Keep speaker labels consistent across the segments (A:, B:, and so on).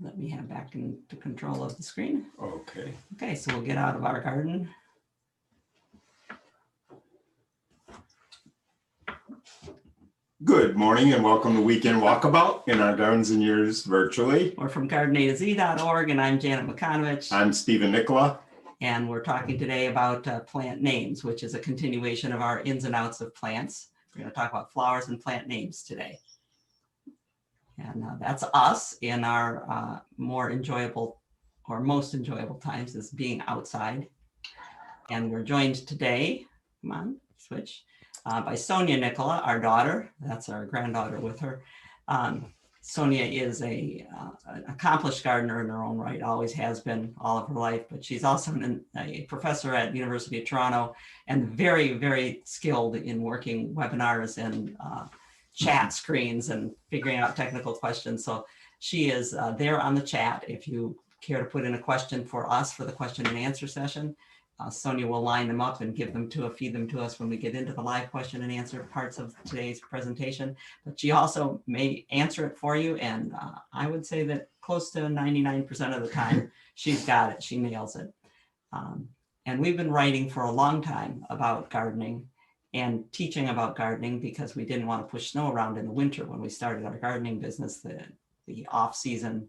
A: let me have back into control of the screen.
B: Okay.
A: Okay, so we'll get out of our garden.
B: Good morning and welcome to Weekend Walkabout in our gardens and yours virtually.
A: We're from gardenataz.org and I'm Janet McConovich.
B: I'm Stephen Nicola.
A: And we're talking today about plant names, which is a continuation of our ins and outs of plants. We're going to talk about flowers and plant names today. And that's us in our more enjoyable or most enjoyable times is being outside. And we're joined today, come on, switch, by Sonia Nicola, our daughter. That's our granddaughter with her. Sonia is an accomplished gardener in her own right, always has been all of her life, but she's also a professor at University of Toronto and very, very skilled in working webinars and chat screens and figuring out technical questions. So she is there on the chat. If you care to put in a question for us for the question and answer session, Sonia will line them up and feed them to us when we get into the live question and answer parts of today's presentation. But she also may answer it for you. And I would say that close to 99% of the time, she's got it, she nails it. And we've been writing for a long time about gardening and teaching about gardening because we didn't want to push snow around in the winter when we started our gardening business. The off-season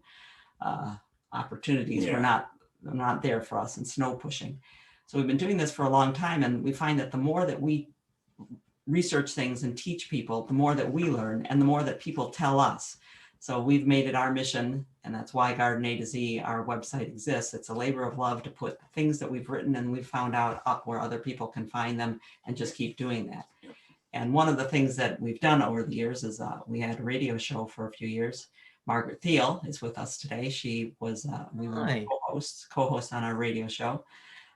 A: opportunities were not there for us in snow pushing. So we've been doing this for a long time, and we find that the more that we research things and teach people, the more that we learn and the more that people tell us. So we've made it our mission, and that's why Garden A to Z, our website, exists. It's a labor of love to put things that we've written and we've found out up where other people can find them and just keep doing that. And one of the things that we've done over the years is we had a radio show for a few years. Margaret Thiel is with us today. She was we were co-host on our radio show.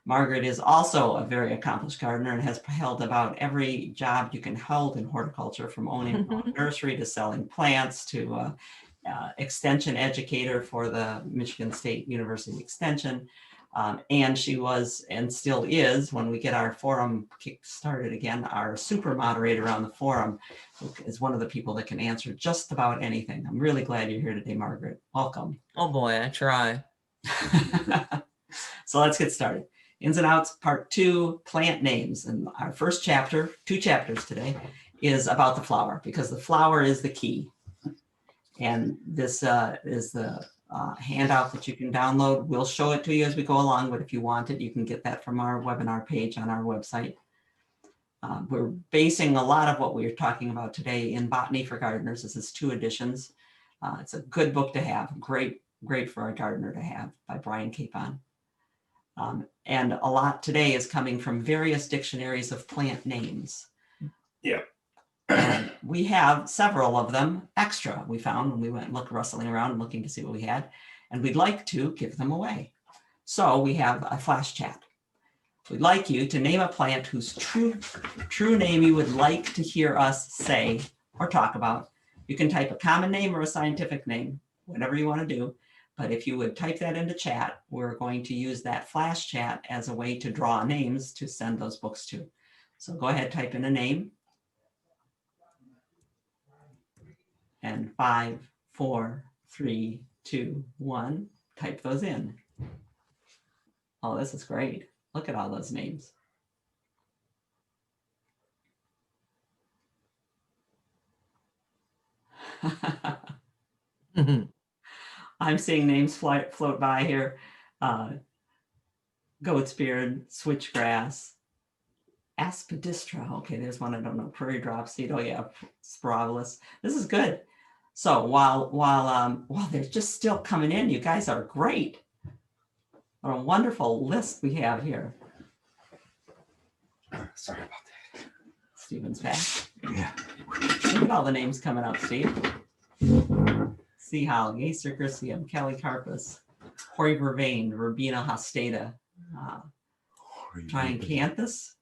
A: Margaret is also a very accomplished gardener and has held about every job you can hold in horticulture, from owning a nursery to selling plants to extension educator for the Michigan State University Extension. And she was and still is, when we get our forum started again, our super moderator on the forum is one of the people that can answer just about anything. I'm really glad you're here today, Margaret. Welcome.
C: Oh boy, I try.
A: So let's get started. Ins and Outs, Part 2, Plant Names. And our first chapter, 2 chapters today, is about the flower, because the flower is the key. And this is the handout that you can download. We'll show it to you as we go along, but if you want it, you can get that from our webinar page on our website. We're basing a lot of what we're talking about today in Botany for Gardeners. This is 2 editions. It's a good book to have, great for a gardener to have, by Brian Capon. And a lot today is coming from various dictionaries of plant names.
B: Yeah.
A: And we have several of them extra, we found when we went rustling around and looking to see what we had. And we'd like to give them away. So we have a flash chat. We'd like you to name a plant whose true name you would like to hear us say or talk about. You can type a common name or a scientific name, whatever you want to do. But if you would type that into chat, we're going to use that flash chat as a way to draw names to send those books to. So go ahead, type in a name. And 5, 4, 3, 2, 1, type those in. Oh, this is great. Look at all those names. I'm seeing names float by here. Goat's beard, switchgrass, aspidistra. Okay, there's one I don't know. Prairie drop seed. Oh yeah, spiralis. This is good. So while they're just still coming in, you guys are great. What a wonderful list we have here.
B: Sorry about that.
A: Stephen's back.
B: Yeah.
A: Look at all the names coming up, Steve. Sea holly, Acer griseum, Calicarpus, Hoy vervain, Verbena hostata, Triacanthus.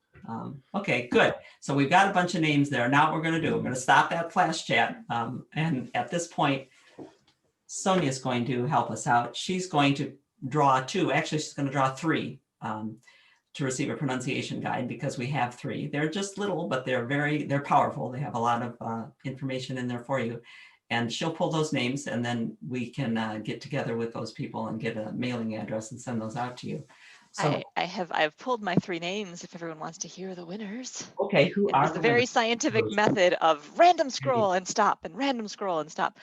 A: Okay, good. So we've got a bunch of names there. Now what we're going to stop that flash chat. And at this point, Sonia's going to help us out. She's going to draw 2. Actually, she's going to draw 3 to receive a pronunciation guide, because we have 3. They're just little, but they're powerful. They have a lot of information in there for you. And she'll pull those names, and then we can get together with those people and get a mailing address and send those out to you. So,
C: I've pulled my 3 names if everyone wants to hear the winners.
A: okay, who
C: It
A: are
C: was the
A: the
C: very
A: winners?
C: scientific method of random scroll and stop and random scroll and stop.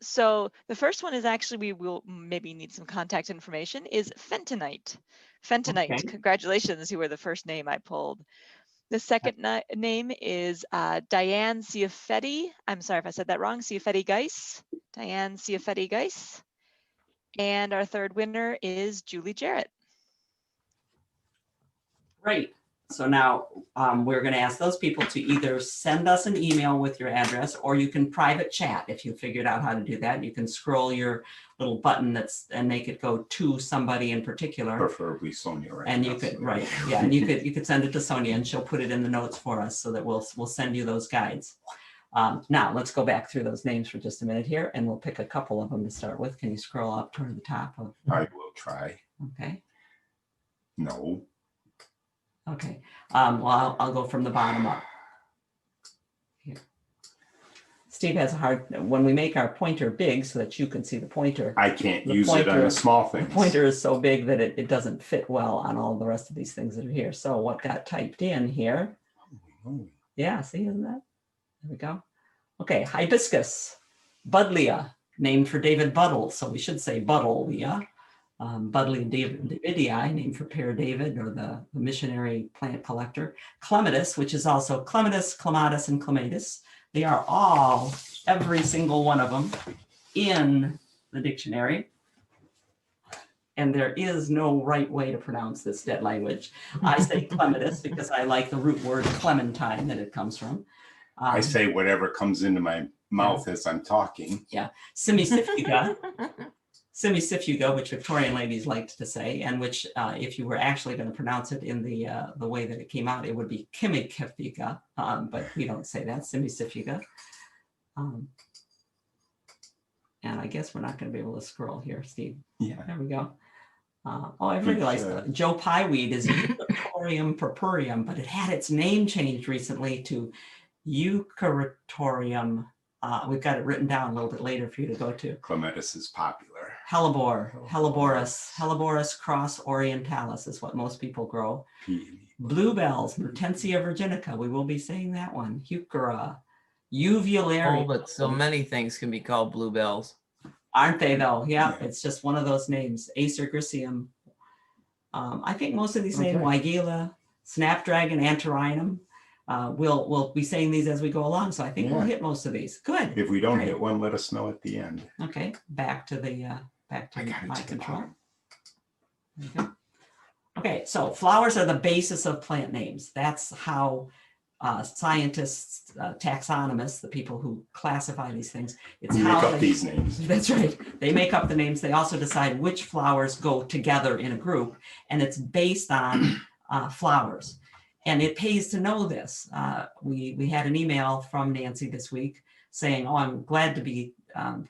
C: So the first one is actually, we will maybe need some contact information, is Fentonite. Fentonite,
A: Okay.
C: congratulations, you were the first name I pulled. The second name is Diane Ciafetti. I'm sorry if I said that wrong. Ciafetti Geis. Diane Ciafetti Geis. And our third winner is Julie Jarrett.
A: Great. So now we're going to ask those people to either send us an email with your address, or you can private chat if you figured out how to do that. You can scroll your little button and make it go to somebody in particular.
B: Preferably Sonia, right?
A: And you could, right, yeah, and you could send it to Sonia, and she'll put it in the notes for us so that we'll send you those guides. Now let's go back through those names for just a minute here, and we'll pick a couple of them to start with. Can you scroll up toward the top of?
B: I will try.
A: Okay.
B: No.
A: Okay. Well, I'll go from the bottom up. Here. Steve has a hard, when we make our pointer big so that you can see the pointer.
B: I can't use it on the small things.
A: The pointer is so big that it doesn't fit well on all the rest of these things that are here. So what got typed in here? Yeah, see, isn't that? There we go. Okay, hibiscus, Buddleia, named for David Buddle. So we should say Buddleia. Buddleia davidii, named for Pere David, or the missionary plant collector. Clematis, which is also clematis, clematis, and clematis. They are all, every single one of them, in the dictionary. And there is no right way to pronounce this dead language. I say clematis because I like the root word clementine that it comes from.
B: I say whatever comes into my mouth as I'm talking.
A: Yeah, Semisifuga. Semisifuga, which Victorian ladies liked to say, and which, if you were actually going to pronounce it in the way that it came out, it would be Kimikefiga, but we don't say that, Semisifuga. And I guess we're not going to be able to scroll here, Steve.
B: Yeah.
A: There we go. Oh, I realized Joe Pyeweed is Eucorium purpureum, but it had its name changed recently to Eucoritorium. We've got it written down a little bit later for you to go to.
B: Clematis is popular.
A: Hellebore, Helleborus cross orientalis is what most people grow. Bluebells, Mertensia virginica. We will be saying that one. Heuchera, uvularium.
D: Oh, but so many things can be called bluebells.
A: Aren't they though? Yeah, it's just one of those names. Acer griseum. I think most of these names, Weigela, snapdragon, Antirrhinum. We'll be saying these as we go along, so I think we'll hit most of these. Good.
B: If we don't hit one, let us know at the end.
A: Okay, back to my control. There you go. Okay, so flowers are the basis of plant names. That's how scientists, taxonomists, the people who classify these things, it's how
B: make up these names.
A: That's right. They make up the names. They also decide which flowers go together in a group, and it's based on flowers. And it pays to know this. We had an email from Nancy this week saying, oh, I'm glad to be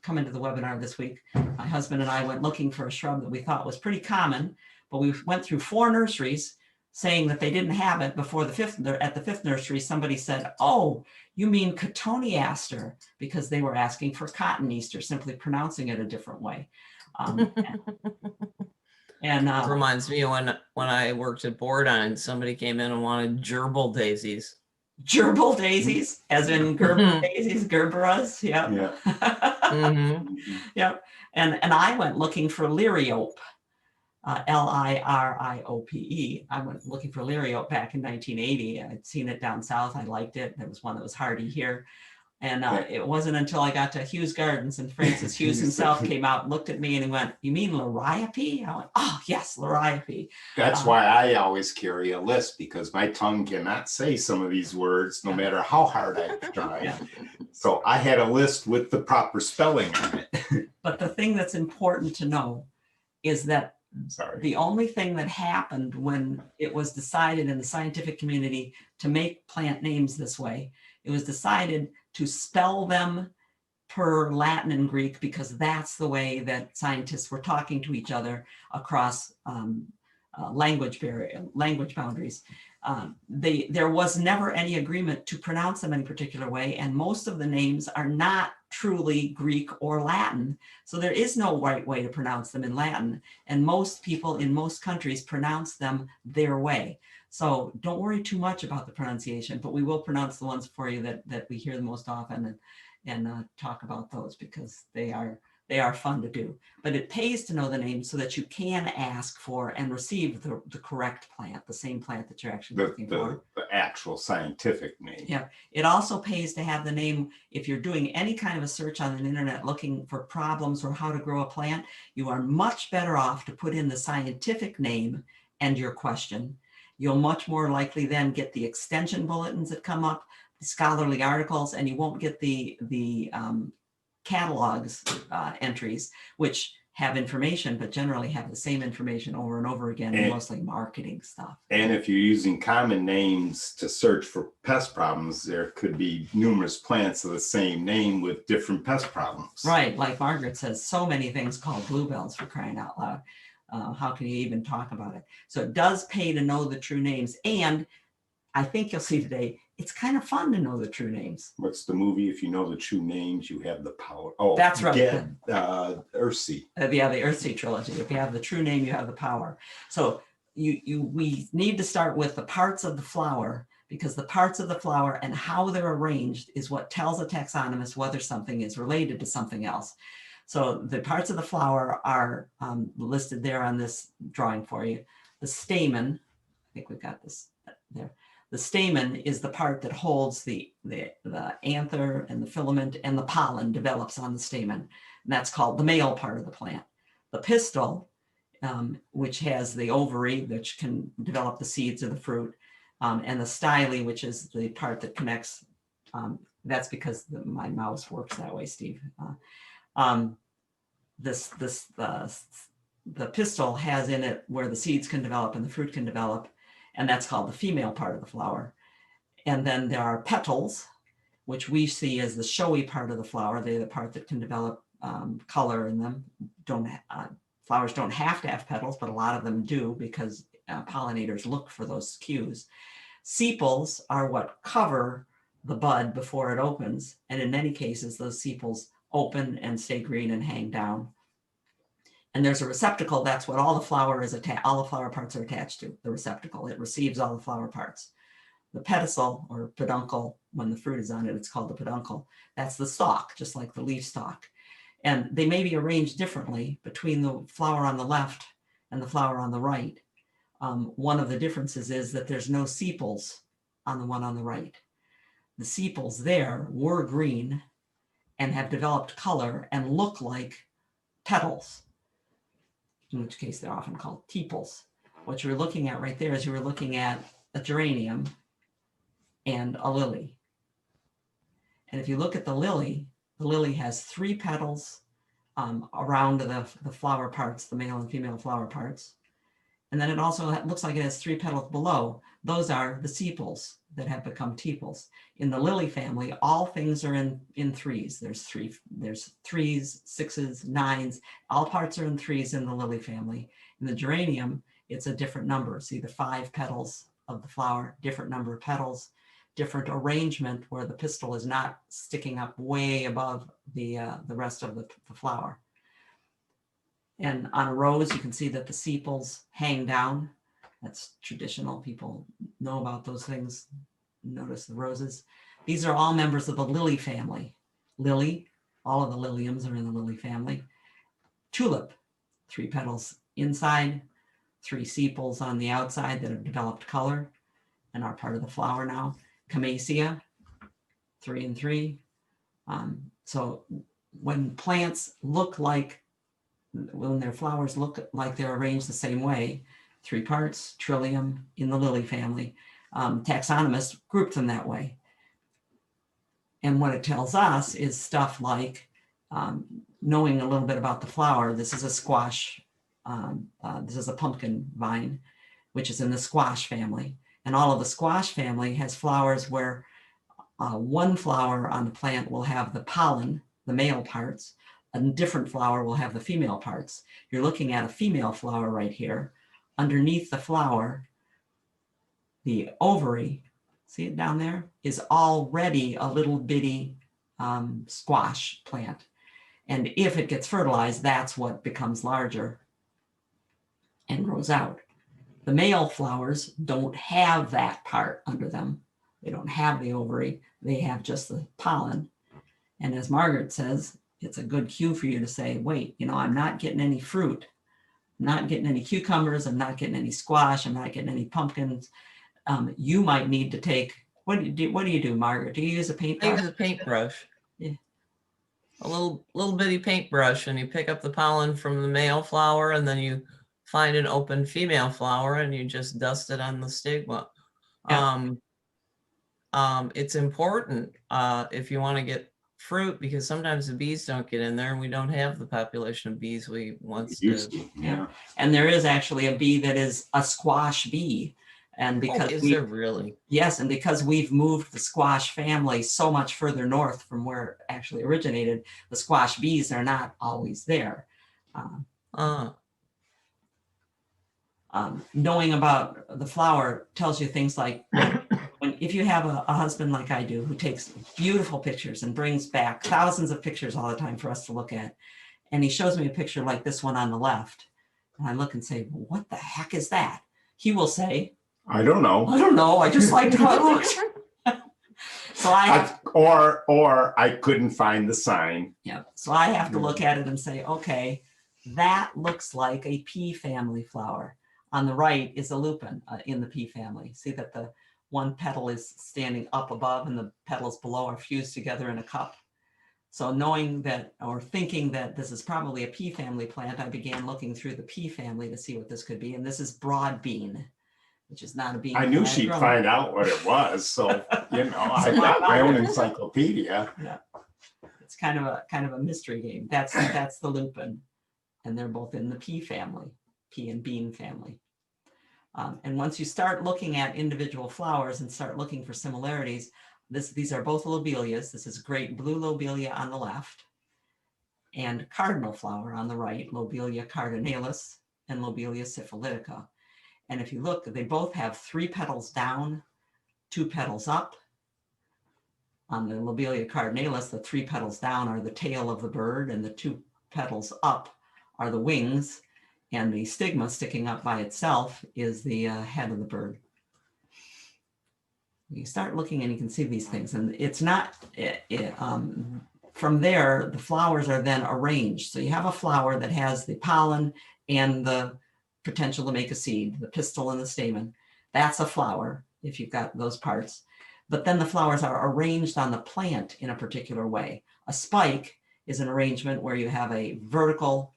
A: coming to the webinar this week. My husband and I went looking for a shrub that we thought was pretty common, but we went through 4 nurseries saying that they didn't have it before at the 5th nursery, somebody said, oh, you mean cotoneaster, because they were asking for cotton Easter, simply pronouncing it a different way. And
D: It reminds me of when I worked at Bordine, somebody came in and wanted gerbil daisies.
A: Gerbil daisies, as in Gerber daisies, Gerberas, yeah. Yeah. And I went looking for liriope, Liriope. I went looking for liriope back in 1980. I'd seen it down south. I liked it. There was one that was hardy here. And it wasn't until I got to Hughes Gardens and Francis Hughes himself came out and looked at me and he went, you mean liriope? I went, oh, yes, liriope.
B: That's why I always carry a list, because my tongue cannot say some of these words no matter how hard I try.
A: Yeah.
B: So I had a list with the proper spelling on it.
A: But the thing that's important to know is that the only thing that happened when it was decided in the scientific community to make plant names this way, it was decided to spell them per Latin and Greek, because that's the way that scientists were talking to each other across language boundaries. There was never any agreement to pronounce them any particular way, and most of the names are not truly Greek or Latin. So there is no right way to pronounce them in Latin. And most people in most countries pronounce them their way. So don't worry too much about the pronunciation, but we will pronounce the ones for you that we hear the most often, and talk about those because they are fun to do. But it pays to know the name so that you can ask for and receive the correct plant, the same plant that you're actually looking for.
B: The actual scientific name.
A: Yeah. It also pays to have the name. If you're doing any kind of a search on the internet looking for problems or how to grow a plant, you are much better off to put in the scientific name and your question. You'll much more likely then get the extension bulletins that come up, the scholarly articles, and you won't get the catalogs entries, which have information, but generally have the same information over and over again, and mostly marketing stuff.
B: And if you're using common names to search for pest problems, there could be numerous plants of the same name with different pest problems.
A: Right, like Margaret says, so many things called bluebells, for crying out loud. How can you even talk about it? So it does pay to know the true names. And I think you'll see today, it's kind of fun to know the true names.
B: What's the movie? If you know the true names, you have the power. Oh,
A: That's right.
B: Earthsea.
A: Yeah, the Earthsea trilogy. If you have the true name, you have the power. So we need to start with the parts of the flower, because the parts of the flower and how they're arranged is what tells a taxonomist whether something is related to something else. So the parts of the flower are listed there on this drawing for you. The stamen, I think we've got this there. The stamen is the part that holds the anther and the filament, and the pollen develops on the stamen. And that's called the male part of the plant. The pistil, which has the ovary, which can develop the seeds of the fruit, and the style, which is the part that connects. That's because my mouse works that way, Steve. The pistil has in it where the seeds can develop and the fruit can develop, and that's called the female part of the flower. And then there are petals, which we see as the showy part of the flower. They're the part that can develop color in them. Flowers don't have to have petals, but a lot of them do, because pollinators look for those cues. Sepals are what cover the bud before it opens, and in many cases those sepals open and stay green and hang down. And there's a receptacle. That's what all the flower is all the flower parts are attached to. The receptacle, it receives all the flower parts. The pedicel or peduncle, when the fruit is on it, it's called the peduncle. That's the stalk, just like the leaf stalk. And they may be arranged differently between the flower on the left and the flower on the right. One of the differences is that there's no sepals on the one on the right. The sepals there were green and have developed color and look like petals, in which case they're often called tepals. What you're looking at right there is you were looking at a geranium and a lily. And if you look at the lily has 3 petals around the flower parts, the male and female flower parts. And then it also looks like it has 3 petals below. Those are the sepals that have become tepals. In the lily family, all things are in threes. There's 3s, 6s, 9s. All parts are in 3s in the lily family. In the geranium, it's a different number. See the 5 petals of the flower, different number of petals, different arrangement where the pistil is not sticking up way above the rest of the flower. And on a rose, you can see that the sepals hang down. That's traditional. People know about those things. Notice the roses. These are all members of the lily family. Lily, all of the liliums are in the lily family. Tulip, 3 petals inside, 3 sepals on the outside that have developed color and are part of the flower now. Camassia, 3 and 3. So when plants look like, when their flowers look like they're arranged the same way, 3 parts, trillium in the lily family, taxonomists group them that way. And what it tells us is stuff like knowing a little bit about the flower. This is a squash, this is a pumpkin vine, which is in the squash family. And all of the squash family has flowers where one flower on the plant will have the pollen, the male parts. A different flower will have the female parts. You're looking at a female flower right here. Underneath the flower, the ovary, see it down there, is already a little bitty squash plant. And if it gets fertilized, that's what becomes larger and grows out. The male flowers don't have that part under them. They don't have the ovary. They have just the pollen. And as Margaret says, it's a good cue for you to say, wait, you know, I'm not getting any fruit. I'm not getting any cucumbers. I'm not getting any squash. I'm not getting any pumpkins. You might need to take, what do you do, Margaret? Do you use a
D: I
A: paintbrush?
D: use a paintbrush.
A: Yeah.
D: A little bitty paintbrush, and you pick up the pollen from the male flower, and then you find an open female flower, and you just dust it on the stigma.
A: Yeah.
D: It's important if you want to get fruit, because sometimes the bees don't get in there, and we don't have the population of bees we once
B: Used
D: did.
B: to, yeah.
A: And there is actually a bee that is a squash bee. And
D: Oh,
A: because
D: is there really?
A: yes, and because we've moved the squash family so much further north from where it actually originated, the squash bees are not always there. Knowing about the flower tells you things like, if you have a husband like I do, who takes beautiful pictures and brings back thousands of pictures all the time for us to look at, and he shows me a picture like this one on the left, and I look and say, well, what the heck is that? He will say,
B: I don't know.
A: I don't know. I just liked how it looked. So I have,
B: or I couldn't find the sign.
A: yeah. So I have to look at it and say, okay, that looks like a pea family flower. On the right is a lupin in the pea family. See that the one petal is standing up above and the petals below are fused together in a cup. So knowing that, or thinking that this is probably a pea family plant, I began looking through the pea family to see what this could be. And this is broad bean, which is not a bean.
B: I knew she'd find out what it was, so you know, I got my own encyclopedia.
A: Yeah, it's kind of a mystery game. That's the lupin, and they're both in the pea family, pea and bean family. And once you start looking at individual flowers and start looking for similarities, these are both lobelias. This is great blue lobelia on the left, and cardinal flower on the right, Lobelia cardinalis and Lobelia syphilitica. And if you look, they both have 3 petals down, 2 petals up. On the Lobelia cardinalis, the 3 petals down are the tail of the bird, and the 2 petals up are the wings, and the stigma sticking up by itself is the head of the bird. You start looking and you can see these things, and it's not, from there, the flowers are then arranged. So you have a flower that has the pollen and the potential to make a seed, the pistil and the stamen. That's a flower if you've got those parts. But then the flowers are arranged on the plant in a particular way. A spike is an arrangement where you have a vertical,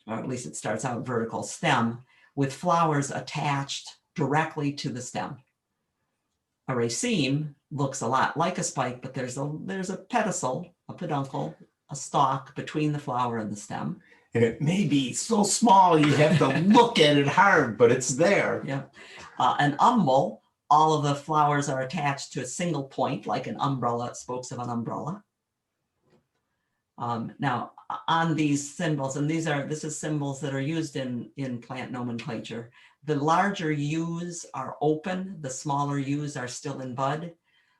A: or at least it starts out vertical stem with flowers attached directly to the stem. A raceme looks a lot like a spike, but there's a pedicel, a peduncle, a stalk between the flower and the stem.
B: And it may be so small you have to look at it hard, but it's there.
A: Yeah. An umbel, all of the flowers are attached to a single point, like an umbrella, spokes of an umbrella. Now, on these symbols, and this is symbols that are used in plant nomenclature. The larger U's are open, the smaller U's are still in bud.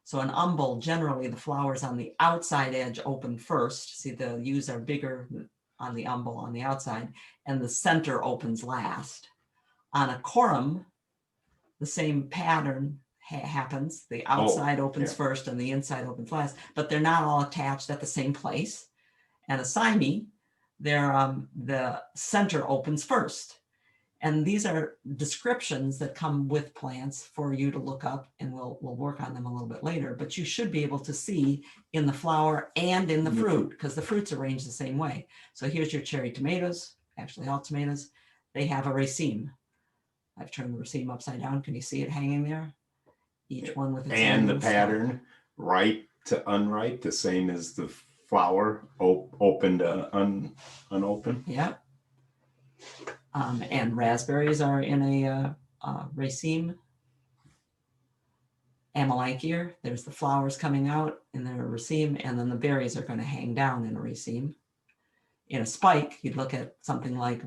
A: So an umbel, generally the flowers on the outside edge open first. See, the U's are bigger on the umbel on the outside, and the center opens last. On a corum, the same pattern happens. The outside opens first and the inside opens last, but they're not all attached at the same place. And a cyme, the center opens first. And these are descriptions that come with plants for you to look up, and we'll work on them a little bit later, but you should be able to see in the flower and in the fruit, because the fruit's arranged the same way. So here's your cherry tomatoes, actually all tomatoes, they have a raceme. I've turned the raceme upside down. Can you see it hanging there? Each one with its
B: And the
A: own
B: pattern, ripe to unripe, the same as the flower, open to unopened.
A: Yeah. And raspberries are in a raceme. Amelanchier, there's the flowers coming out in their raceme, and then the berries are going to hang down in a raceme. In a spike, you'd look at something like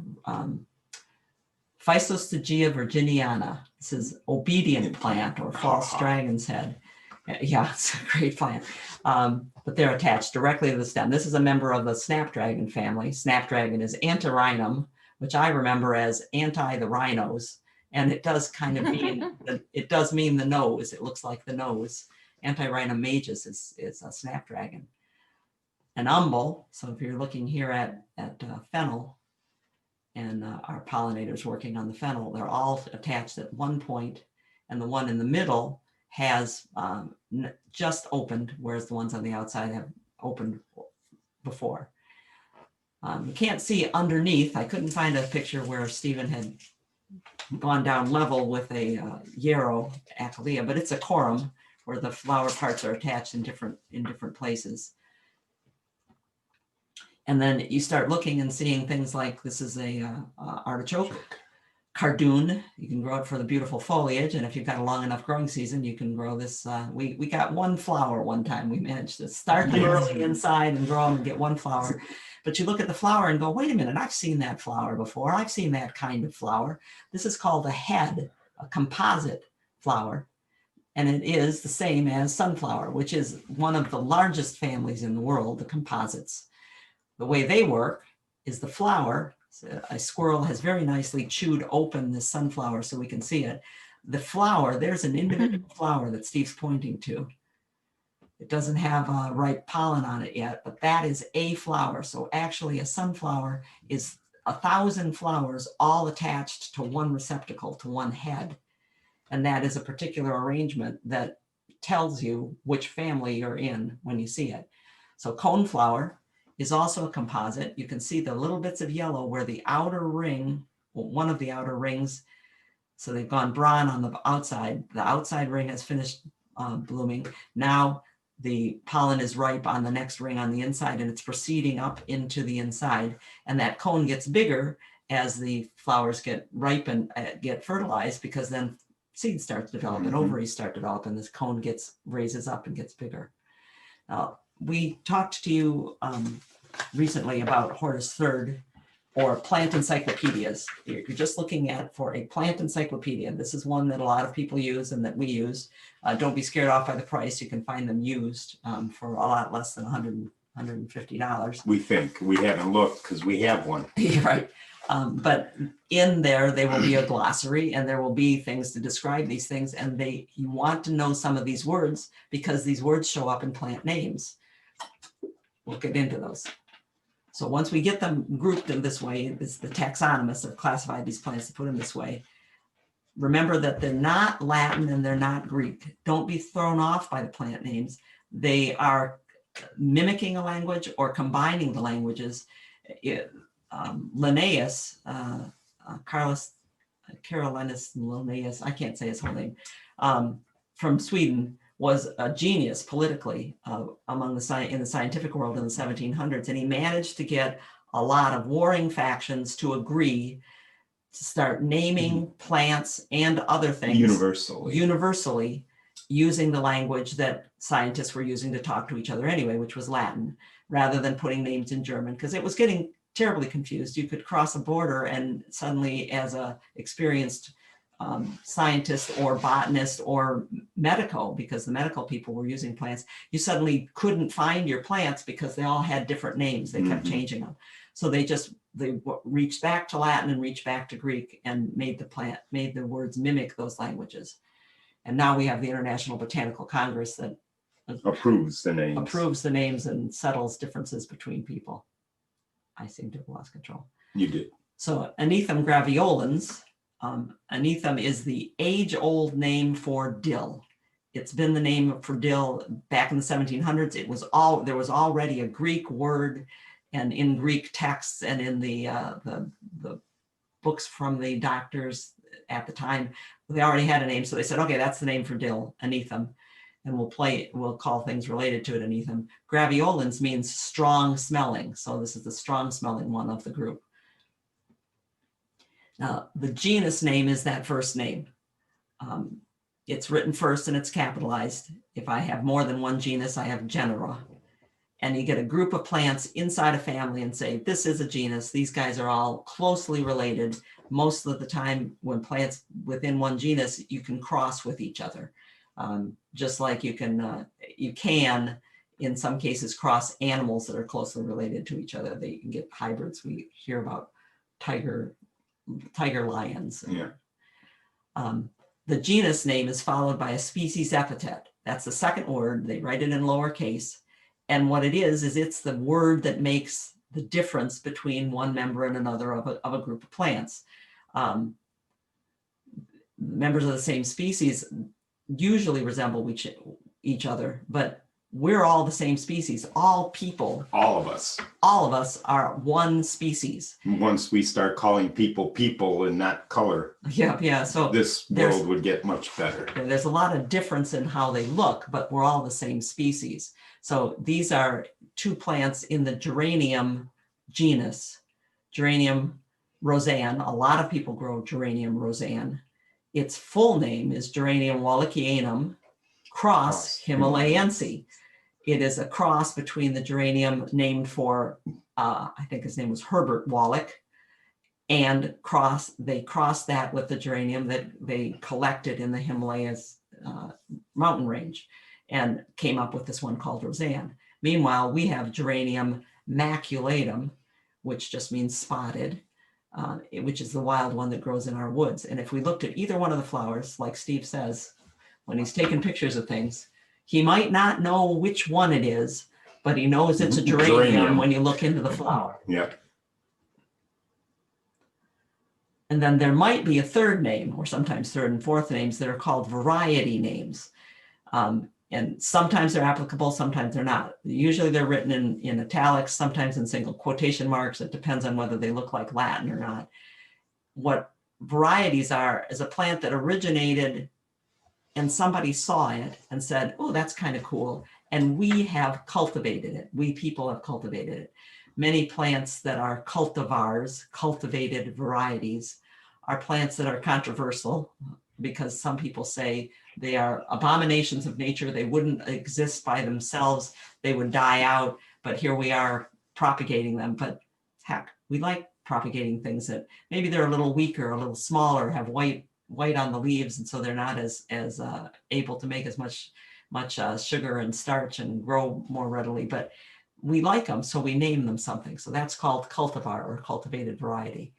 A: Physostygia virginiana. This is obedient plant or false dragon's head. Yeah, it's a great plant. But they're attached directly to the stem. This is a member of the snapdragon family. Snapdragon is Antirrhinum, which I remember as anti the rhinos. And it does kind of mean, it does mean the nose. It looks like the nose. Antirrhinum majus is a snapdragon. An umbel, so if you're looking here at fennel, and our pollinators working on the fennel, they're all attached at one point, and the one in the middle has just opened, whereas the ones on the outside have opened before. You can't see underneath. I couldn't find a picture where Stephen had gone down level with a yarrow accolea, but it's a corum where the flower parts are attached in different places. And then you start looking and seeing things like this is a artichoke, cardoon. You can grow it for the beautiful foliage, and if you've got a long enough growing season, you can grow this. We got one flower one time. We managed to start them early inside and grow them and get one flower. But you look at the flower and go, wait a minute, I've seen that flower before. I've seen that kind of flower. This is called a head, a composite flower. And it is the same as sunflower, which is one of the largest families in the world, the composites. The way they work is the flower, a squirrel has very nicely chewed open this sunflower so we can see it. The flower, there's an individual flower that Steve's pointing to. It doesn't have ripe pollen on it yet, but that is a flower. So actually a sunflower is 1,000 flowers all attached to one receptacle, to one head. And that is a particular arrangement that tells you which family you're in when you see it. So coneflower is also a composite. You can see the little bits of yellow where the outer ring, one of the outer rings, so they've gone brown on the outside ring has finished blooming. Now the pollen is ripe on the next ring on the inside, and it's proceeding up into the inside, and that cone gets bigger as the flowers get ripe and get fertilized, because then seeds start to develop and ovaries start to develop, and this cone raises up and gets bigger. We talked to you recently about Hortus third, or plant encyclopedias. You're just looking at for a plant encyclopedia. This is one that a lot of people use and that we use. Don't be scared off by the price. You can find them used for a lot less than $150.
B: We think. We haven't looked because we have one.
A: Right. But in there will be a glossary, and there will be things to describe these things. And you want to know some of these words because these words show up in plant names. We'll get into those. So once we get them grouped in this way, it's the taxonomists have classified these plants to put them this way. Remember that they're not Latin and they're not Greek. Don't be thrown off by the plant names. They are mimicking a language or combining the languages. Linnaeus, Carolinus Linnaeus, I can't say his whole name, from Sweden, was a genius politically in the scientific world in the 1700s, and he managed to get a lot of warring factions to agree to start naming plants and other things universally using the language that scientists were using to talk to each other anyway, which was Latin, rather than putting names in German, because it was getting terribly confused. You could cross a border and suddenly, as a experienced scientist or botanist or medical, because the medical people were using plants, you suddenly couldn't find your plants because they all had different names. They kept changing them. So they reached back to Latin and reached back to Greek and made the words mimic those languages. And now we have the International Botanical Congress that
B: approves the names
A: and settles differences between people. I seem to have lost control.
B: You did. So
A: Anethum graveolens. Anethum is the age-old name for dill. It's been the name for dill back in the 1700s. There was already a Greek word, and in Greek texts and in the books from the doctors at the time, they already had a name. So they said, okay, that's the name for dill, Anethum, and we'll call things related to it Anethum. Graveolens means strong smelling. So this is the strong smelling one of the group. Now, the genus name is that first name. It's written first and it's capitalized. If I have more than one genus, I have genera. And you get a group of plants inside a family and say, this is a genus. These guys are all closely related. Most of the time when plants within one genus, you can cross with each other. Just like you can, in some cases, cross animals that are closely related to each other. They can get hybrids. We hear about tiger lions.
B: Yeah.
A: The genus name is followed by a species epithet. That's the second word. They write it in lowercase. And what it is it's the word that makes the difference between one member and another of a group of plants. Members of the same species usually resemble each other, but we're all the same species. All people,
B: All of us
A: are one species.
B: Once we start calling people and not color,
A: Yeah. So
B: this world would get much better.
A: there's a lot of difference in how they look, but we're all the same species. So these are two plants in the geranium genus, Geranium Rozanne. A lot of people grow Geranium Rozanne. Its full name is Geranium wallichianum cross himalayense. It is a cross between the geranium named for, I think his name was Herbert Wallach, and they crossed that with the geranium that they collected in the Himalayas mountain range and came up with this one called Rozanne. Meanwhile, we have Geranium maculatum, which just means spotted, which is the wild one that grows in our woods. And if we looked at either one of the flowers, like Steve says, when he's taking pictures of things, he might not know which one it is, but he knows it's a geranium when you look into the flower.
B: Yeah.
A: And then there might be a third name, or sometimes third and fourth names that are called variety names. And sometimes they're applicable, sometimes they're not. Usually they're written in italics, sometimes in single quotation marks. It depends on whether they look like Latin or not. What varieties are is a plant that originated and somebody saw it and said, oh, that's kind of cool. And we have cultivated it. We people have cultivated it. Many plants that are cultivars, cultivated varieties, are plants that are controversial because some people say they are abominations of nature. They wouldn't exist by themselves. They would die out. But here we are propagating them. But heck, we like propagating things that maybe they're a little weaker, a little smaller, have white on the leaves, and so they're not as able to make as much sugar and starch and grow more readily. But we like them, so we name them something. So that's called cultivar or cultivated variety.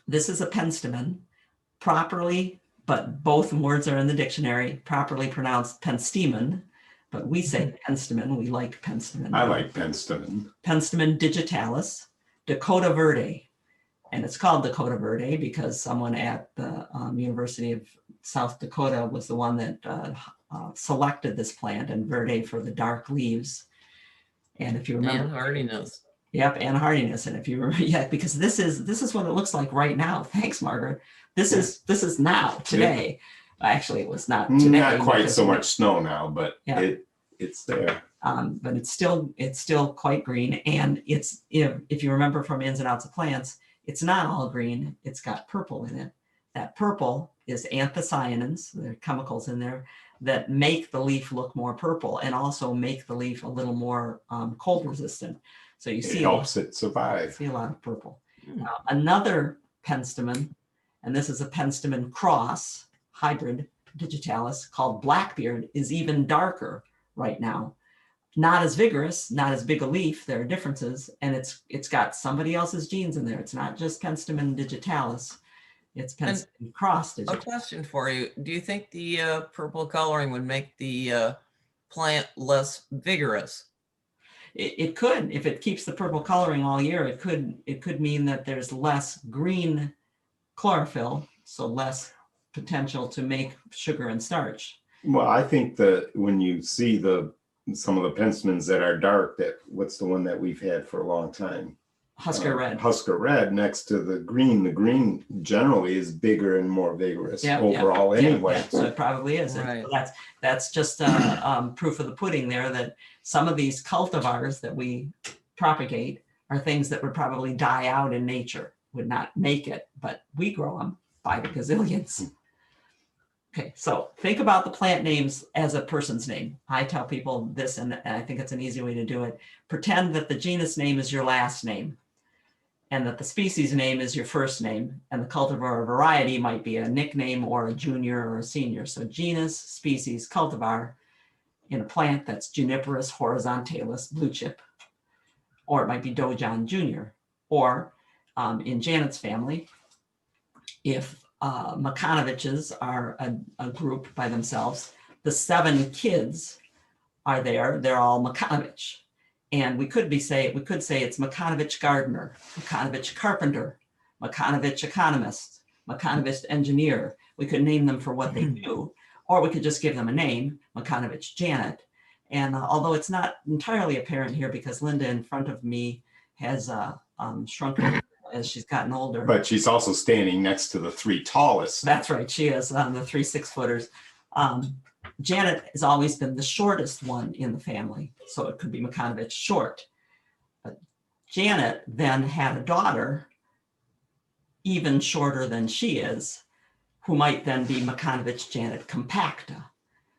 A: This is a penstemon, properly, but both words are in the dictionary, properly pronounced penstemon, but we say penstemon. We like penstemon.
B: I like penstemon.
A: Penstemon digitalis, Dakota Verde. And it's called Dakota Verde because someone at the University of South Dakota was the one that selected this plant, and verde for the dark leaves. And if you remember,
D: And hardiness.
A: Yep, and hardiness. And if you remember, yeah, because this is what it looks like right now. Thanks, Margaret. This is now today. Actually, it was not today.
B: Not quite so much snow now, but it's there.
A: But it's still quite green. And it's, if you remember from Ins and Outs of Plants, it's not all green. It's got purple in it. That purple is anthocyanins. There are chemicals in there that make the leaf look more purple and also make the leaf a little more cold resistant. So you see,
B: it helps it survive.
A: See a lot of purple. Another penstemon, and this is a penstemon cross hybrid digitalis called Blackbeard, is even darker right now. Not as vigorous, not as big a leaf. There are differences, and it's got somebody else's genes in there. It's not just penstemon digitalis. It's penstemon cross digitalis.
D: A question for you: do you think the purple coloring would make the plant less vigorous?
A: It could, if it keeps the purple coloring all year. It could mean that there's less green chlorophyll, so less potential to make sugar and starch.
B: Well, I think that when you see some of the penstemons that are dark, what's the one that we've had for a long time?
A: Husker red.
B: Husker red next to the green generally is bigger and more vigorous overall anyway.
A: So it probably is.
D: Right.
A: So that's just proof of the pudding there, that some of these cultivars that we propagate are things that would probably die out in nature, would not make it, but we grow them by the gazillions. Okay, so think about the plant names as a person's name. I tell people this, and I think it's an easy way to do it. Pretend that the genus name is your last name. and that the species name is your first name, and the cultivar or variety might be a nickname or a junior or a senior. So genus, species, cultivar in a plant that's Juniperus horizontalis blue chip, or it might be Dojon Jr. Or in Janet's family, if Makanoviches are a group by themselves, the 7 kids are there, they're all Makanovich. And we could say it's Makanovich gardener, Makanovich carpenter, Makanovich economist, Makanovich engineer. We could name them for what they do, or we could just give them a name, Makanovich Janet. And although it's not entirely apparent here because Linda in front of me has shrunk as she's gotten older.
B: But she's also standing next to the 3 tallest.
A: That's right, she is the 3 6-footers. Janet has always been the shortest one in the family, so it could be Makanovich short. But Janet then had a daughter even shorter than she is, who might then be Makanovich Janet compacta.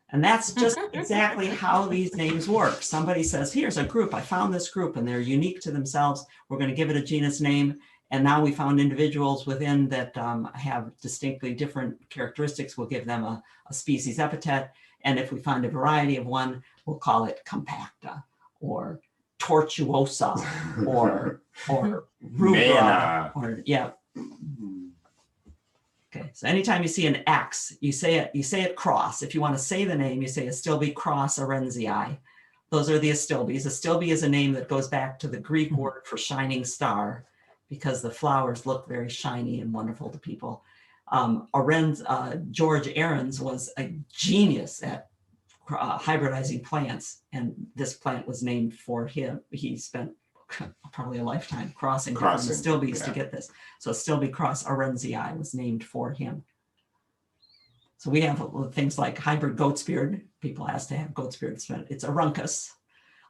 A: And that's just exactly how these names work. Somebody says, here's a group, I found this group and they're unique to themselves. We're going to give it a genus name. And now we found individuals within that have distinctly different characteristics. We'll give them a species epithet. And if we find a variety of one, we'll call it compacta or tortuosa or rubra. Or, yeah. Okay, so anytime you see an X, you say it cross. If you want to say the name, you say Astilbe cross Arenzii. Those are the Astilbes. Astilbe is a name that goes back to the Greek word for shining star, because the flowers look very shiny and wonderful to people. George Ahrens was a genius at hybridizing plants, and this plant was named for him. He spent probably a lifetime crossing different Astilbes to get this. So Astilbe cross Arenzii was named for him. So we have things like hybrid goat's beard. People ask to have goat's beard. It's Aruncus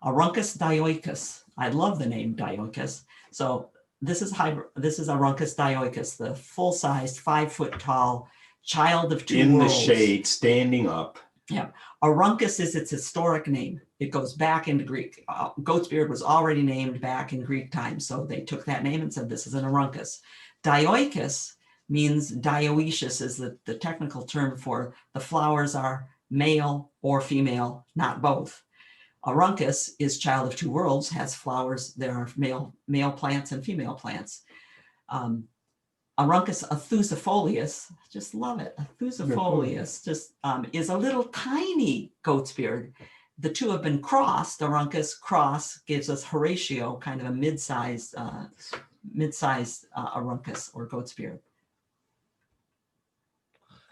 A: dioicus. I love the name dioicus. So this is Aruncus dioicus, the full-sized 5-foot-tall child of 2
B: in
A: worlds.
B: the shade, standing up.
A: Yeah, Aruncus is its historic name. It goes back into Greek. Goat's beard was already named back in Greek times, so they took that name and said this is an Aruncus. Dioicus means dioecious is the technical term for the flowers are male or female, not both. Aruncus is child of 2 worlds, has flowers. There are male plants and female plants. Aruncus athusifolia, just love it. Athusifolia just is a little tiny goat's beard. The 2 have been crossed. Aruncus cross gives us Horatio, kind of a mid-sized Aruncus or goat's beard.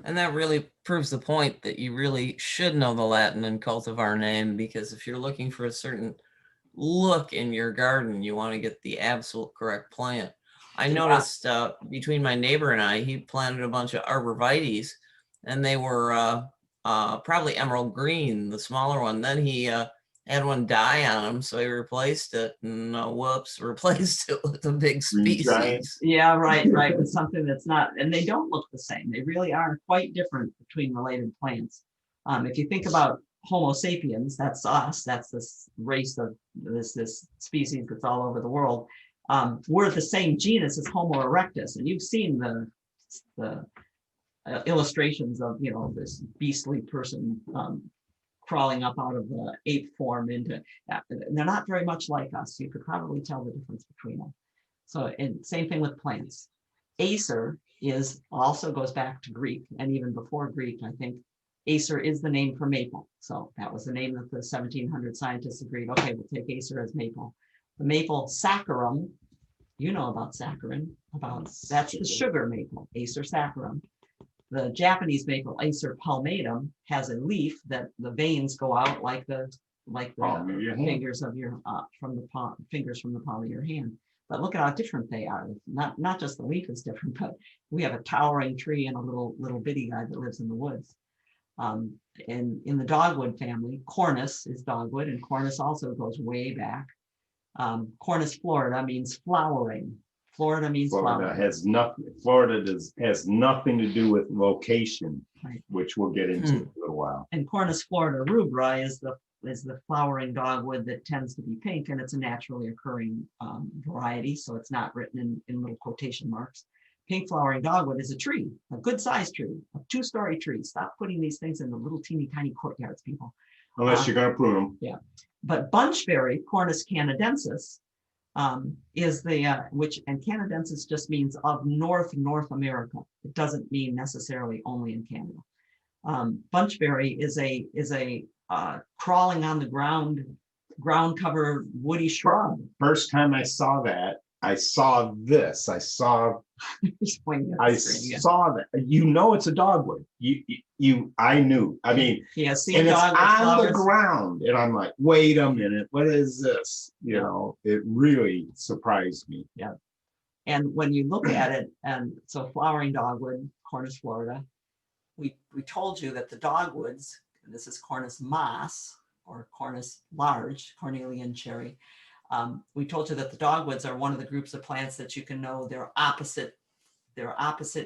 D: And that really proves the point that you really should know the Latin and cultivar name, because if you're looking for a certain look in your garden, you want to get the absolute correct plant. I noticed between my neighbor and I, he planted a bunch of arborvitaes, and they were probably emerald green, the smaller one. Then he had one die on him, so he replaced it, and replaced it with a big species.
A: Yeah, right, with something that's not, and they don't look the same. They really are quite different between related plants. If you think about Homo sapiens, that's us, that's this race of this species that's all over the world. We're the same genus as Homo erectus, and you've seen the illustrations of this beastly person crawling up out of the ape form into that. They're not very much like us. You could probably tell the difference between them. So, and same thing with plants. Acer also goes back to Greek, and even before Greek, I think. Acer is the name for maple. So that was the name that the 1700 scientists agreed, okay, we'll take Acer as maple. The maple saccharum, you know about saccharin, that's the sugar maple, Acer saccharum. The Japanese maple, Acer palmatum, has a leaf that the veins go out like the fingers of your fingers from the palm of your hand. But look at how different they are. Not just the leaf is different, but we have a towering tree and a little bitty guy that lives in the woods. In the dogwood family, Cornus is dogwood, and Cornus also goes way back. Cornus florida means flowering. Florida means flowering.
B: Florida has nothing to do with location,
A: right,
B: which we'll get into in a little while.
A: And Cornus florida rubra is the the flowering dogwood that tends to be pink, and it's a naturally occurring variety, so it's not written in little quotation marks. Pink flowering dogwood is a tree, a good sized tree, a 2-story tree. Stop putting these things in the little teeny tiny courtyards, people.
B: Unless you're going to prune them.
A: But bunchberry, Cornus canadensis, is the which, and canadensis just means of North America. It doesn't mean necessarily only in Canada. Bunchberry is a crawling on the ground cover woody shrub.
B: First time I saw that, I saw this. I saw that. You know, it's a dogwood. I knew. I mean,
A: yes,
B: and it's on the ground, and I'm like, wait a minute, what is this? You know, it really surprised me.
A: Yeah. And when you look at it, and so flowering dogwood, Cornus florida, we told you that the dogwoods, and this is Cornus mas or Cornus large, cornelian cherry. We told you that the dogwoods are one of the groups of plants that you can know they're opposite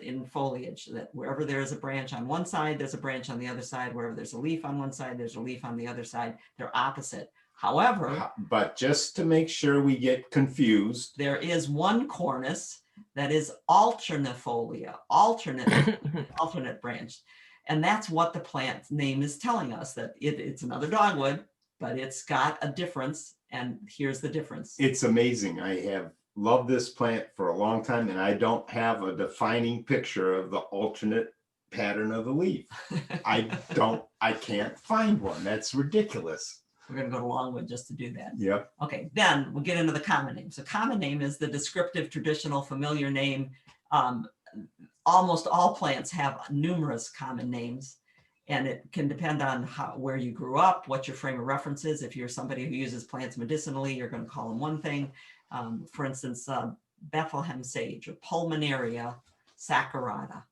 A: in foliage, that wherever there is a branch on one side, there's a branch on the other side. Wherever there's a leaf on one side, there's a leaf on the other side. They're opposite. However,
B: but just to make sure we get confused,
A: there is one cornus that is alternifolia, alternate branched. And that's what the plant name is telling us, that it's another dogwood, but it's got a difference. And here's the difference.
B: It's amazing. I have loved this plant for a long time, and I don't have a defining picture of the alternate pattern of the leaf. I can't find one. That's ridiculous.
A: We're going to go to Longwood just to do that.
B: Yep.
A: Okay, then we'll get into the common name. So common name is the descriptive, traditional, familiar name. Almost all plants have numerous common names, and it can depend on where you grew up, what your frame of reference is. If you're somebody who uses plants medicinally, you're going to call them one thing. For instance, Bethlehem sage or Pulmonaria saccharata.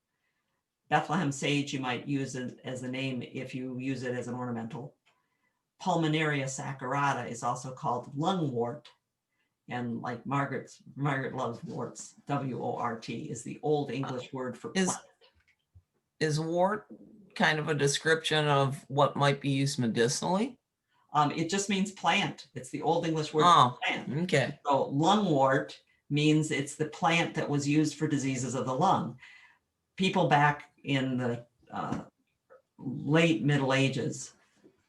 A: Bethlehem sage, you might use it as a name if you use it as an ornamental. Pulmonaria saccharata is also called lungwort, and like Margaret loves warts, W-O-R-T is the old English word for plant.
D: Is wort kind of a description of what might be used medicinally?
A: It just means plant. It's the old English word for plant.
D: Okay.
A: So lungwort means it's the plant that was used for diseases of the lung. People back in the late Middle Ages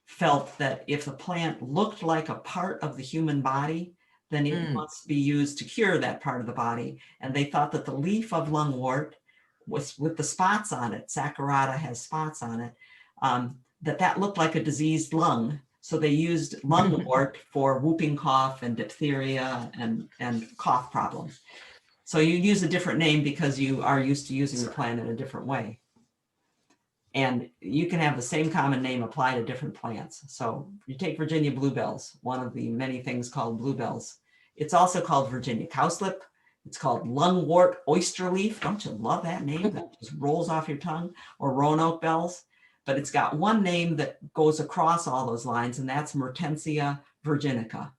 A: felt that if the plant looked like a part of the human body, then it must be used to cure that part of the body. And they thought that the leaf of lungwort was with the spots on it, saccharata has spots on it, that looked like a diseased lung. So they used lungwort for whooping cough and diphtheria and cough problems. So you use a different name because you are used to using the plant in a different way. And you can have the same common name apply to different plants. So you take Virginia bluebells, one of the many things called bluebells. It's also called Virginia cowslip. It's called lungwort oysterleaf. Don't you love that name? That just rolls off your tongue. Or Roanoke bells. But it's got one name that goes across all those lines, and that's Mertensia virginica.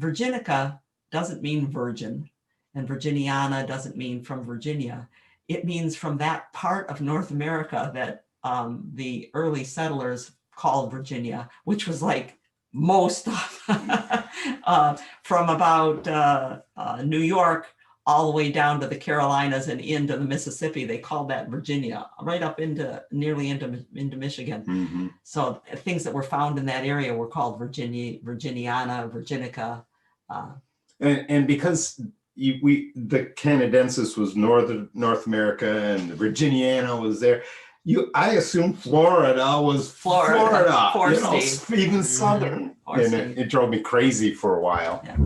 A: Virginica doesn't mean virgin, and Virginiana doesn't mean from Virginia. It means from that part of North America that the early settlers called Virginia, which was like most of, from about New York all the way down to the Carolinas and into the Mississippi. They called that Virginia, right up nearly into Michigan.
B: Mm-hmm.
A: So things that were found in that area were called Virginiana, Virginica.
B: And because the Canadensis was North America and the Virginiana was there, I assume Florida was Florida, even southern. And it drove me crazy for a while.
A: Yeah.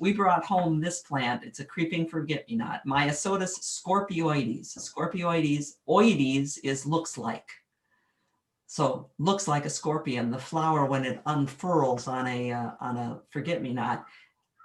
A: We brought home this plant. It's a creeping forget-me-not, Myosotis scorpioides. Scorpioides is looks like. So looks like a scorpion. The flower, when it unfurls on a forget-me-not,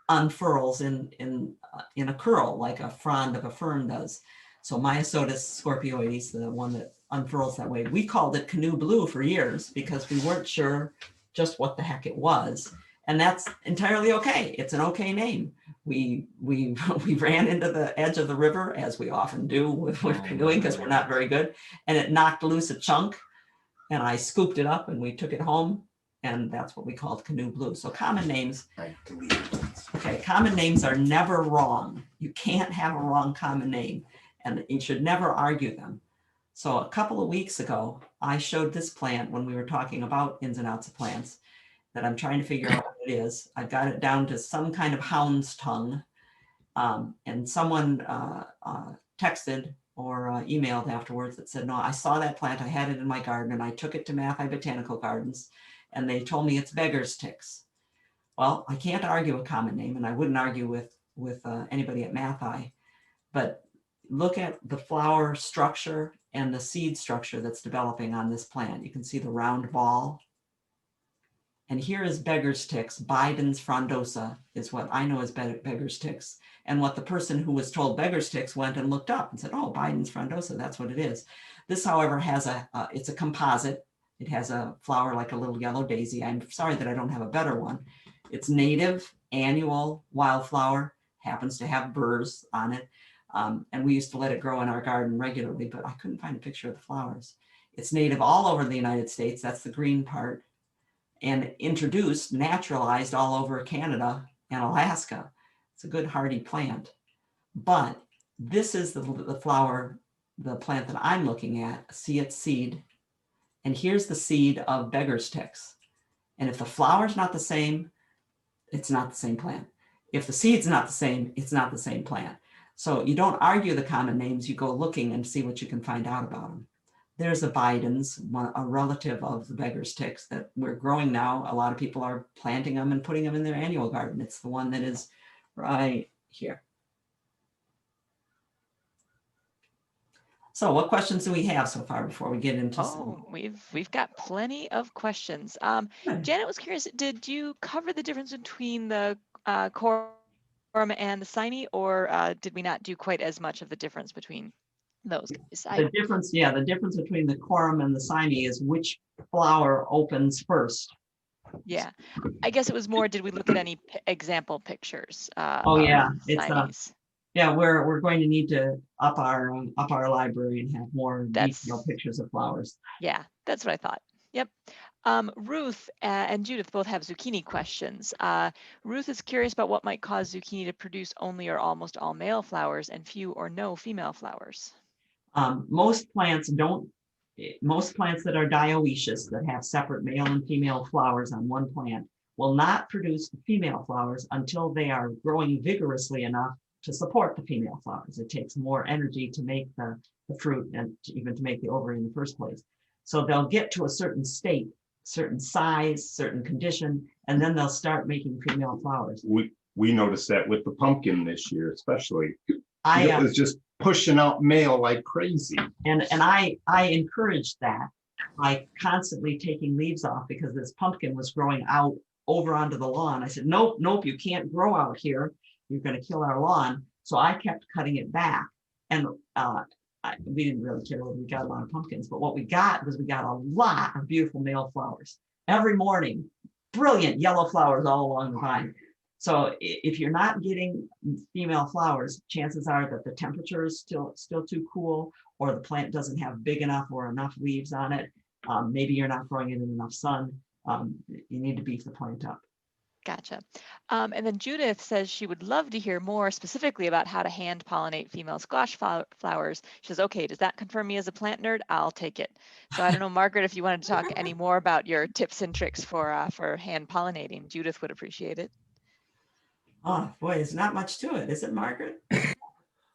A: unfurls in a curl like a frond of a fern does. So Myosotis scorpioides, the one that unfurls that way. We called it canoe blue for years because we weren't sure just what the heck it was. And that's entirely okay. It's an okay name. We ran into the edge of the river, as we often do with canoeing because we're not very good. And it knocked loose a chunk. And I scooped it up and we took it home. and that's what we called canoe blue. So common names,
B: I deleted it.
A: okay, common names are never wrong. You can't have a wrong common name, and you should never argue them. So a couple of weeks ago, I showed this plant when we were talking about ins and outs of plants that I'm trying to figure out what it is. I got it down to some kind of hound's tongue, and someone texted or emailed afterwards that said, no, I saw that plant, I had it in my garden, and I took it to Mathi Botanical Gardens, and they told me it's beggar's ticks. Well, I can't argue a common name, and I wouldn't argue with anybody at Mathi, but look at the flower structure and the seed structure that's developing on this plant. You can see the round ball. And here is beggar's ticks. Biden's frondosa is what I know as beggar's ticks. And what the person who was told beggar's ticks went and looked up and said, oh, Biden's frondosa, that's what it is. This, however, has it's a composite. It has a flower like a little yellow daisy. I'm sorry that I don't have a better one. It's native, annual wildflower, happens to have burrs on it. And we used to let it grow in our garden regularly, but I couldn't find a picture of the flowers. It's native all over the United States. That's the green part. And introduced, naturalized all over Canada and Alaska. It's a good hardy plant. But this is the flower, the plant that I'm looking at. See its seed. And here's the seed of beggar's ticks. And if the flower's not the same, it's not the same plant. If the seed's not the same, it's not the same plant. So you don't argue the common names, you go looking and see what you can find out about them. There's a Biden's, a relative of the beggar's ticks that we're growing now. A lot of people are planting them and putting them in their annual garden. It's the one that is right here. So what questions do we have so far before we get into some?
C: We've got plenty of questions.
A: Good.
C: Janet was curious, did you cover the difference between the corum and the cyne, or did we not do quite as much of the difference between those guys?
A: The difference, yeah, the difference between the corum and the cyne is which flower opens first.
C: Yeah, I guess it was more, did we look at any example pictures?
A: Oh yeah, it's
C: cynes?
A: yeah, we're going to need to up our library and have more detailed pictures of flowers.
C: Yeah, that's what I thought. Yep. Ruth and Judith both have zucchini questions. Ruth is curious about what might cause zucchini to produce only or almost all male flowers and few or no female flowers.
A: Most plants that are dioecious, that have separate male and female flowers on one plant, will not produce the female flowers until they are growing vigorously enough to support the female flowers. It takes more energy to make the fruit and even to make the ovary in the first place. So they'll get to a certain state, certain size, certain condition, and then they'll start making female flowers.
B: We noticed that with the pumpkin this year, especially.
A: It
B: was just pushing out male like crazy.
A: And I encouraged that by constantly taking leaves off, because this pumpkin was growing out over onto the lawn. I said, nope, you can't grow out here. You're going to kill our lawn. So I kept cutting it back. And we didn't really care whether we got a lot of pumpkins, but what we got was a lot of beautiful male flowers. Every morning, brilliant yellow flowers all along the vine. So if you're not getting female flowers, chances are that the temperature is still too cool, or the plant doesn't have big enough or enough leaves on it. Maybe you're not growing it in enough sun. You need to beef the plant up.
C: Gotcha. And then Judith says she would love to hear more specifically about how to hand pollinate female squash flowers. She says, okay, does that confirm me as a plant nerd? I'll take it. So I don't know, Margaret, if you wanted to talk any more about your tips and tricks for hand pollinating, Judith would appreciate it.
A: Oh boy, there's not much to it, is it, Margaret?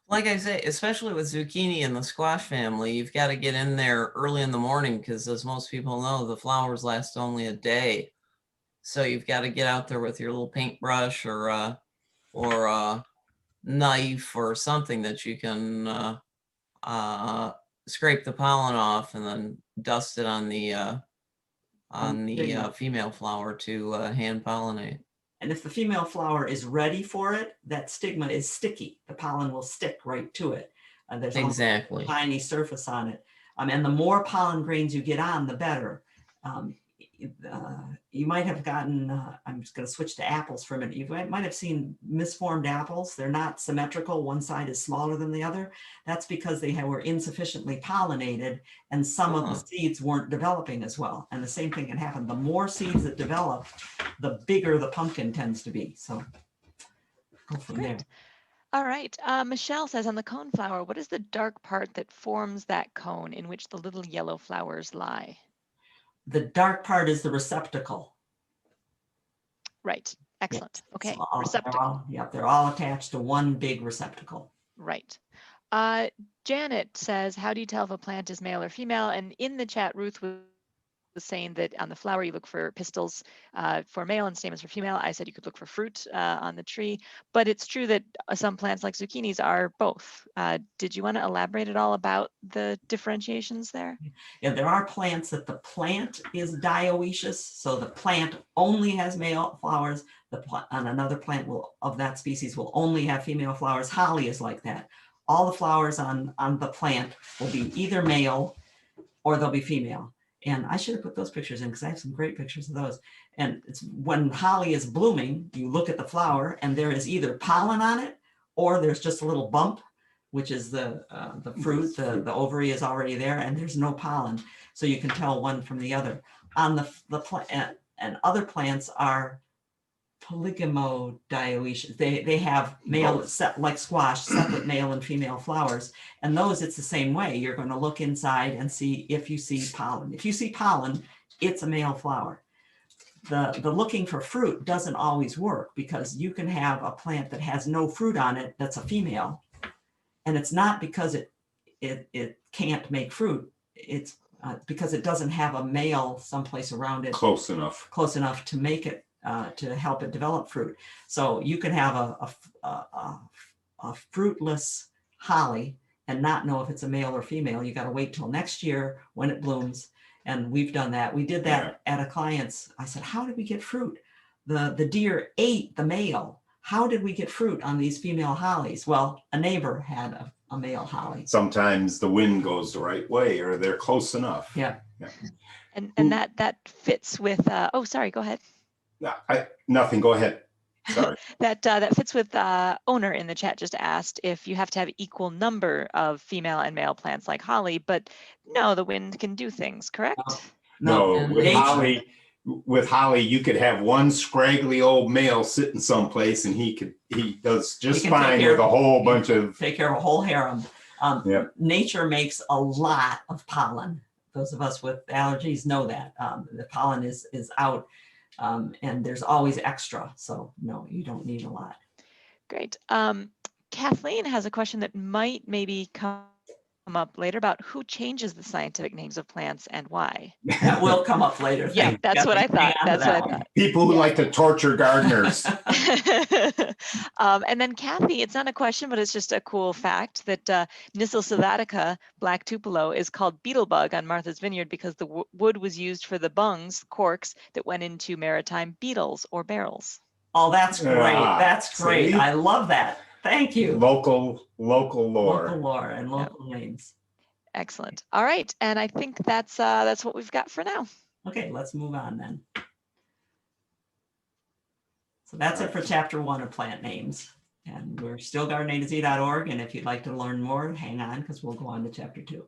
D: Like I say, especially with zucchini and the squash family, you've got to get in there early in the morning, because as most people know, the flowers last only a day. So you've got to get out there with your little paintbrush or a knife or something that you can scrape the pollen off and then dust it on the female flower to hand pollinate.
A: And if the female flower is ready for it, that stigma is sticky. The pollen will stick right to it. There's
D: Exactly
A: a tiny surface on it. And the more pollen grains you get on, the better. you might have gotten, I'm just going to switch to apples for a minute. You might have seen misformed apples. They're not symmetrical. One side is smaller than the other. That's because they were insufficiently pollinated and some of the seeds weren't developing as well. And the same thing can happen. The more seeds that develop, the bigger the pumpkin tends to be. So go from there.
C: All right. Michelle says on the coneflower, what is the dark part that forms that cone in which the little yellow flowers lie?
A: The dark part is the receptacle.
C: Right. Excellent. Okay.
A: So
C: Receptacle.
A: they're all attached to one big receptacle.
C: Right. Janet says, how do you tell if a plant is male or female? And in the chat, Ruth was saying that on the flower, you look for pistils for male and stamens for female. I said you could look for fruit on the tree, but it's true that some plants like zucchinis are both. Did you want to elaborate at all about the differentiations there?
A: Yeah, there are plants that the plant is dioecious, so the plant only has male flowers. And another plant of that species will only have female flowers. Holly is like that. All the flowers on the plant will be either male or they'll be female. And I should have put those pictures in because I have some great pictures of those. And it's when holly is blooming, you look at the flower and there is either pollen on it or there's just a little bump, which is the fruit. The ovary is already there and there's no pollen. So you can tell one from the other. On the plant, and other plants are polygynodioecious. They have male, like squash, separate male and female flowers. And those, it's the same way. You're going to look inside and see if you see pollen. If you see pollen, it's a male flower. The looking for fruit doesn't always work because you can have a plant that has no fruit on it that's a female. And it's not because it can't make fruit. It's because it doesn't have a male someplace around it
B: Close enough
A: to make it to help it develop fruit. So you can have a fruitless holly and not know if it's a male or female. You got to wait till next year when it blooms. And we've done that. We did that at a client's. I said, how did we get fruit? The deer ate the male. How did we get fruit on these female hollies? Well, a neighbor had a male holly.
B: Sometimes the wind goes the right way or they're close enough.
A: Yeah.
C: And that fits with, oh, sorry, go ahead.
B: Nothing, go ahead. Sorry.
C: That fits with owner in the chat just asked if you have to have equal number of female and male plants like holly, but no, the wind can do things, correct?
B: No, with holly, you could have one scraggly old male sitting someplace and he does just fine with a whole bunch of.
A: Take care of a whole harem. Nature makes a lot of pollen. Those of us with allergies know that. The pollen is out. And there's always extra. So no, you don't need a lot.
C: Great. Kathleen has a question that might maybe come up later about who changes the scientific names of plants and why.
A: That will come up later.
C: Yeah, that's what I thought. That's what I thought.
B: People who like to torture gardeners.
C: And then Kathy, it's not a question, but it's just a cool fact that Nissil sylvatica, black tupelo, is called beetlebug on Martha's Vineyard because the wood was used for the bungs, corks, that went into maritime beetles or barrels.
A: Oh, that's great. That's great.
B: See?
A: I love that. Thank you.
B: Local lore.
A: Local lore and local names.
C: Excellent. All right. And I think that's what we've got for now.
A: Okay, let's move on then. So that's it for chapter 1 of plant names. And we're still gardenatz.org. And if you'd like to learn more, hang on because we'll go on to chapter 2.